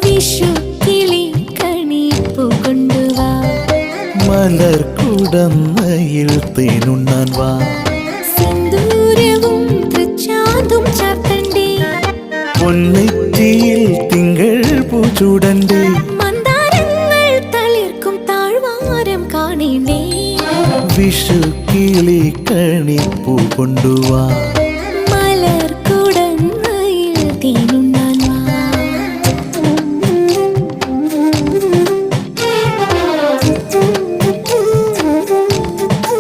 വിഷു കിളി കണിപ്പൂ കൊണ്ടുവാ, മലർക്കുടന്നയിൽ തേനുണ്ണാൻ വാ, സിന്ദൂരവും തൃച്ചാന്തും ചാർത്തണ്ടേ, പൊന്നെറ്റിയിൽ തിങ്കൾ പൂച്ചൂടണ്ടേ, മന്ദാരങ്ങൾ തളിർക്കും താഴ്വാരം കാണേണ്ടേ. വിഷു കിളി കണിപ്പൂ കൊണ്ടുവാ.